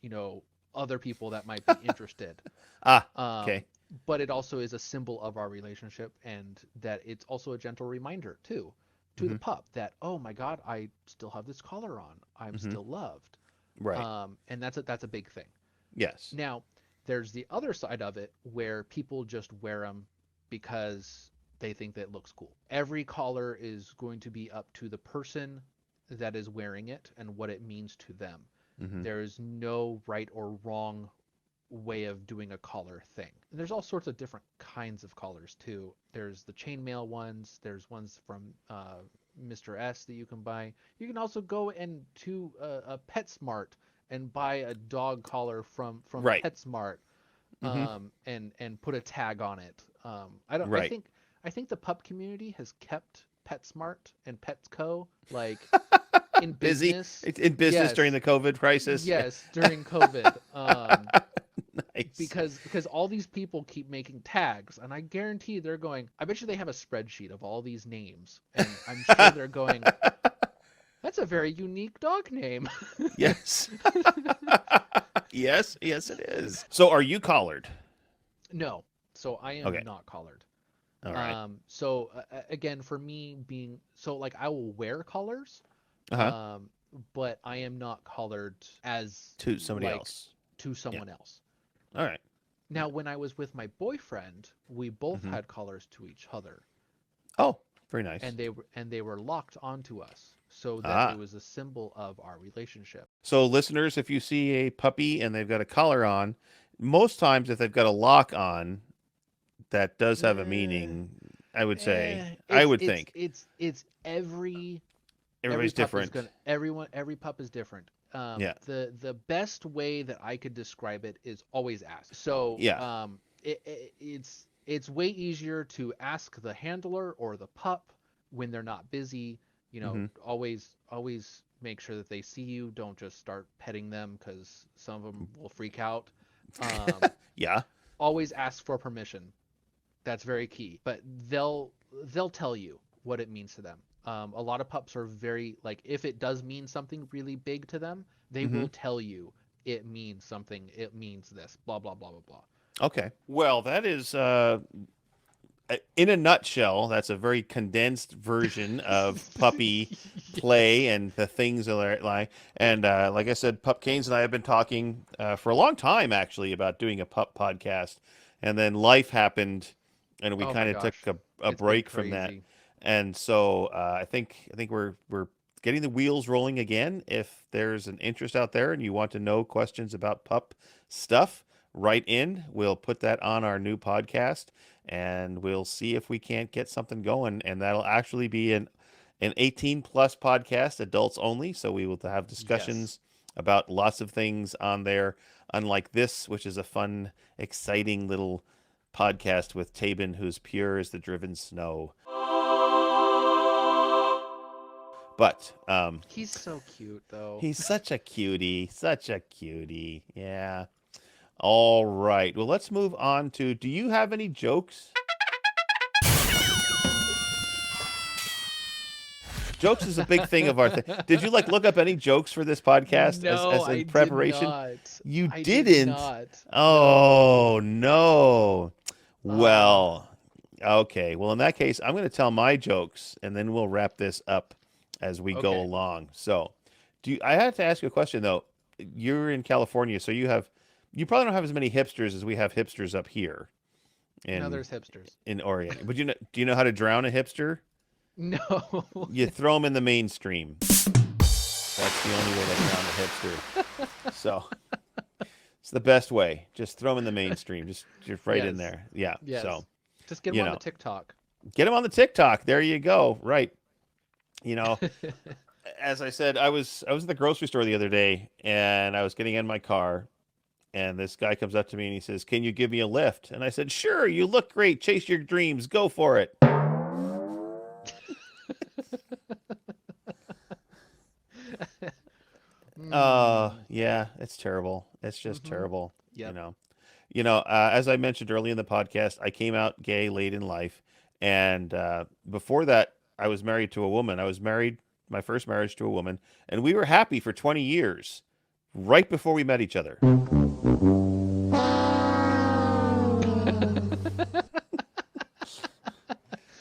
other people that might be interested. Ah. Um, Okay. but it also is a symbol of our relationship, and that it's also a gentle reminder too to the Mm-hmm. pup that, oh my God, I still have this collar on. I'm Mm-hmm. still loved. Right. And that's a big thing. Yes. Now, there's the other side of it where people just wear them because they think that it looks cool. Every collar is going to be up to the person that is wearing it and what it means to them. Mm-hmm. There is no right or wrong way of doing a collar thing. And there's all sorts of different kinds of collars too. There's the chainmail ones. There's ones from Mr. S that you can buy. You can also go to a PetSmart and buy a dog collar from Right. PetSmart, Mm-hmm. and put a tag on it. I don't. Right. I think the pup community has kept PetSmart and Petco like in Busy business. in business Yes. during the COVID crisis. Yes, during COVID. Nice. Because all these people keep making tags, and I guarantee they're going, I bet you they have a spreadsheet of all these names, and I'm sure they're going, that's a very unique dog name. Yes. Yes. Yes, it is. So, are you collared? No, so I am Okay. not collared. All right. So again, for me being so, like, I will wear collars, Uh-huh. but I am not collared as To somebody like else. to someone else. All right. Now, when I was with my boyfriend, we both Mhm. had collars to each other, Oh, very nice. and they were locked onto us, so that it was a symbol of our relationship. So, listeners, if you see a puppy and they've got a collar on, most times if they've got a lock on, that does have a meaning. I would say. I would think It's every everybody's pup is different. every pup is different. Yeah. The best way that I could describe it is always ask. So Yeah. it's way easier to ask the handler or the pup when they're not busy. Mhm. Always make sure that they see you. Don't just start petting them, because some of them will freak out. Yeah. Always ask for permission. That's very key. But they'll tell you what it means to them. A lot of pups are very, like, if it does mean something really big to them, they Mhm. will tell you it means something. It means this. Blah blah blah blah blah. Okay. Well, that is in a nutshell, that's a very condensed version of puppy play and the things that are like. And like I said, Pup Kains and I have been talking for a long time, actually, about doing a pup podcast. And then life happened, and we Oh my kind of took gosh. a It's been break from that. crazy. And so I think we're getting the wheels rolling again. If there's an interest out there and you want to know questions about pup stuff, write in. We'll put that on our new podcast, and we'll see if we can't get something going. And that'll actually be an 18 plus podcast, adults only. So we will have discussions about lots of things on there, unlike this, which is a fun, exciting little podcast with Taebyn, who's pure as the driven snow. But He's so cute, though. he's such a cutie, Yeah. All right. Well, let's move on to, do you have any jokes? Jokes is a big thing of our thing. Did you look up any jokes for this podcast No, as I in preparation? did not. You I didn't? Did not. Oh, no. Well, okay. Well, in that case, I'm going to tell my jokes, and then we'll wrap this up as we go Okay. along. So, I had to ask you a question though. You're in California, so you probably don't have as many hipsters as we have hipsters up here No, in there's hipsters. Oregon. But do you know how to drown a hipster? No. You throw them in the mainstream. That's the only way to drown a hipster. So it's the best way. Just throw them in the mainstream. Just right in there. Yeah. Yes. So just get them on the TikTok. Get them on the TikTok. There you go. Right. As I said, I was at the grocery store the other day, and I was getting in my car, and this guy comes up to me and he says, "Can you give me a lift?" And I said, "Sure. You look great. Chase your dreams. Go for it." Yeah, it's terrible. It's just terrible. Yep. As I mentioned earlier in the podcast, I came out gay late in life, and before that, I was married to a woman. I was married, my first marriage, to a woman, and we were happy for 20 years, right before we met each other.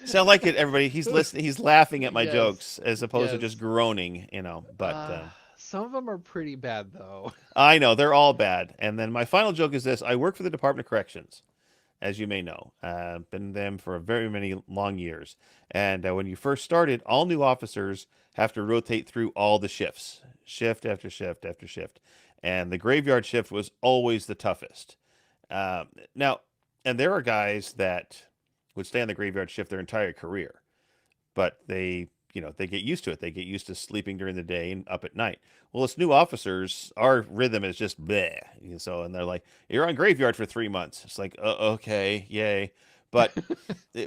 So I like it, everybody. He's listening. He's laughing at my jokes as opposed to just groaning, But some of them are pretty bad, though. I know they're all bad. And then my final joke is this: I work for the Department of Corrections, as you may know. Been them for very many long years. And when you first started, all new officers have to rotate through all the shifts, shift after shift after shift. And the graveyard shift was always the toughest. Now, and there are guys that would stay on the graveyard shift their entire career, but they get used to it. They get used to sleeping during the day and up at night. Well, as new officers, our rhythm is just bleh. So, and they're like, "You're on graveyard for 3 months." It's like, okay, yay. But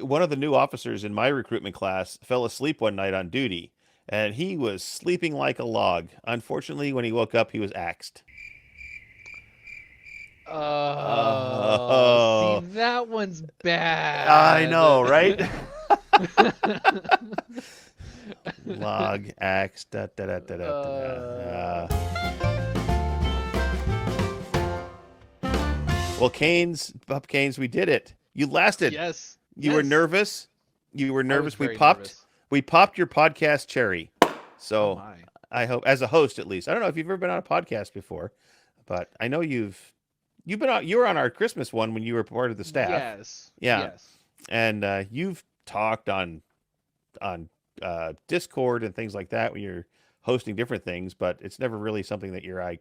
one of the new officers in my recruitment class fell asleep one night on duty, and he was sleeping like a log. Unfortunately, when he woke up, he was axed. Oh, see, that one's bad. I know, right? Log, axe, da da da da da. Well, Pup Kains, we did it. You lasted. Yes. You were nervous. You were nervous. We popped your podcast cherry. So I hope, as a host at least. I don't know if you've ever been on a podcast before, but I know you've been on. You were on our Christmas one when you were part of the staff. Yes. Yeah. Yes. And you've talked on Discord and things like that when you're hosting different things, but it's never really something that you're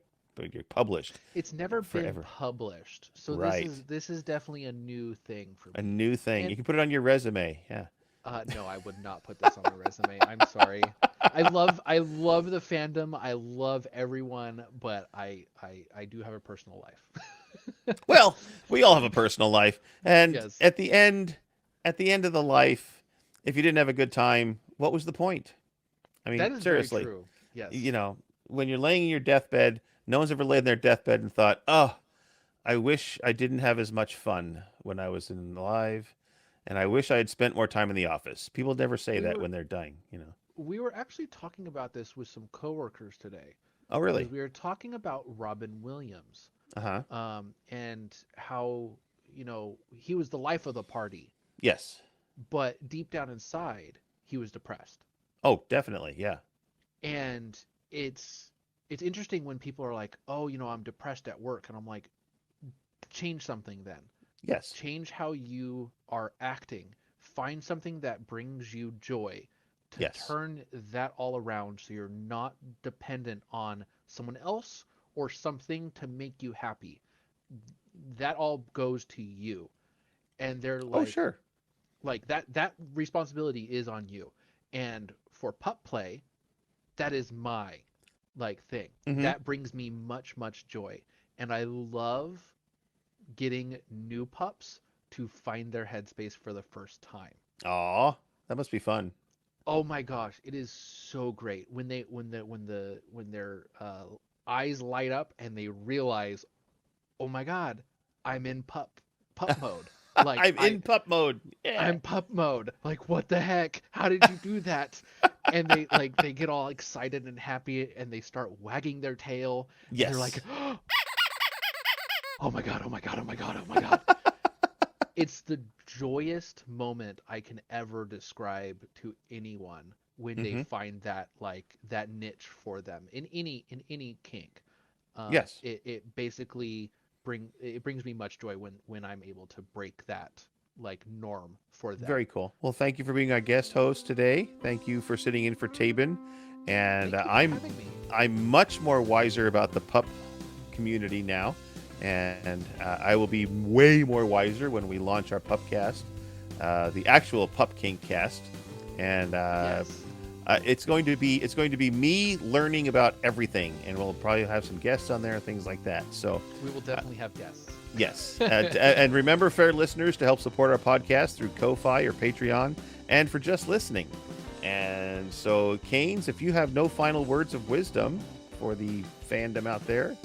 published. It's never been published, so right. This is definitely a new thing for me. A new thing. And you can put it on your resume. Yeah. No, I would not put this on my resume. I'm sorry. I love the fandom. I love everyone, but I do have a personal life. Well, we all have a personal life, and yes. at the end of the life, if you didn't have a good time, what was the point? I mean, that is seriously. very true. Yes. When you're laying in your deathbed, no one's ever laid in their deathbed and thought, "Oh, I wish I didn't have as much fun when I was alive, and I wish I had spent more time in the office." People never say that when they're dying. We were actually talking about this with some coworkers today. Oh, really? We were talking about Robin Williams. Uh-huh. And how, he was the life of the party. Yes. But deep down inside, he was depressed. Oh, definitely. Yeah. And it's interesting when people are like, "Oh, I'm depressed at work." And I'm like, change something then. Yes. Change how you are acting. Find something that brings you joy to turn that all around so you're not dependent on someone else or something to make you happy. That all goes to you. And they're like, "Oh, sure." Like that responsibility is on you. And for pup play, that is my thing. Mm-hmm. That brings me much, much joy. And I love getting new pups to find their headspace for the first time. Aw, that must be fun. Oh my gosh, it is so great when their eyes light up and they realize, "Oh my God, I'm in pup mode." I'm in pup mode. Yeah. I'm pup mode. Like, what the heck? How did you do that? And they get all excited and happy and they start wagging their tail. Yes. And they're like, "Oh my God, oh my God, oh my God, oh my God." It's the joyous moment I can ever describe to anyone when they find that that niche for them in any kink. Yes. It basically brings me much joy when I'm able to break that norm for them. Very cool. Well, thank you for being our guest host today. Thank you for sitting in for Taebyn. And I'm much more wiser about the pup community now, and I will be way more wiser when we launch our Pupcast, the actual Pup Kink cast, and it's going to be me learning about everything, and we'll probably have some guests on there and things like that. So we will definitely have guests. Yes. And remember, fair listeners, to help support our podcast through Ko-Fi or Patreon, and for just listening. And so, Kains, if you have no final words of wisdom for the fandom out there.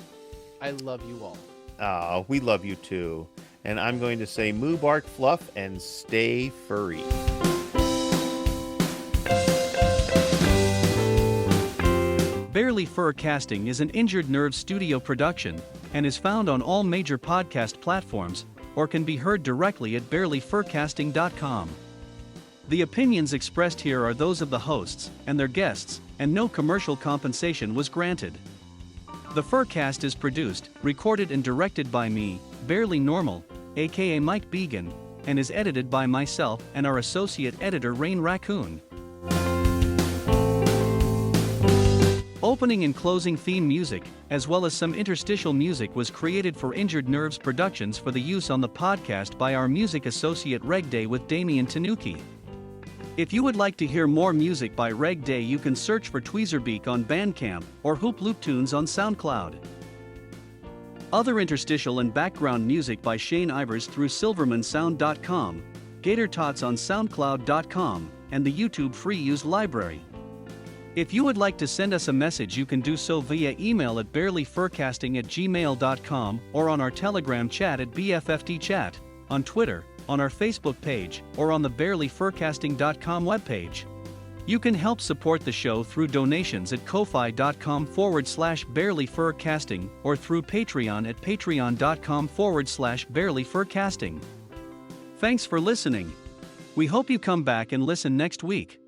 I love you all. We love you too. And I'm going to say Moobarkfluff and stay furry. Barely Furcasting is an Injured Nerve studio production and is found on all major podcast platforms or can be heard directly at barelyfurcasting.com. The opinions expressed here are those of the hosts and their guests, and no commercial compensation was granted. The Furcast is produced, recorded and directed by me, Barely Normal, aka Mike Began, and is edited by myself and our associate editor Rain Raccoon. Opening and closing theme music, as well as some interstitial music, was created for Injured Nerves Productions for the use on the podcast by our music associate Reg Day with Damian Tanuki. If you would like to hear more music by Reg Day, you can search for Tweezerbeak on Bandcamp or Hoop Loop Tunes on SoundCloud. Other interstitial and background music by Shane Ivers through silvermansound.com, Gator Tots on soundcloud.com, and the YouTube free use library. If you would like to send us a message, you can do so via email at barelyfurcasting@gmail.com or on our Telegram chat at BFFTchat, on Twitter, on our Facebook page, or on the barelyfurcasting.com webpage. You can help support the show through donations at ko-fi.com/barelyfurcasting or through Patreon at patreon.com/barelyfurcasting. Thanks for listening. We hope you come back and listen next week.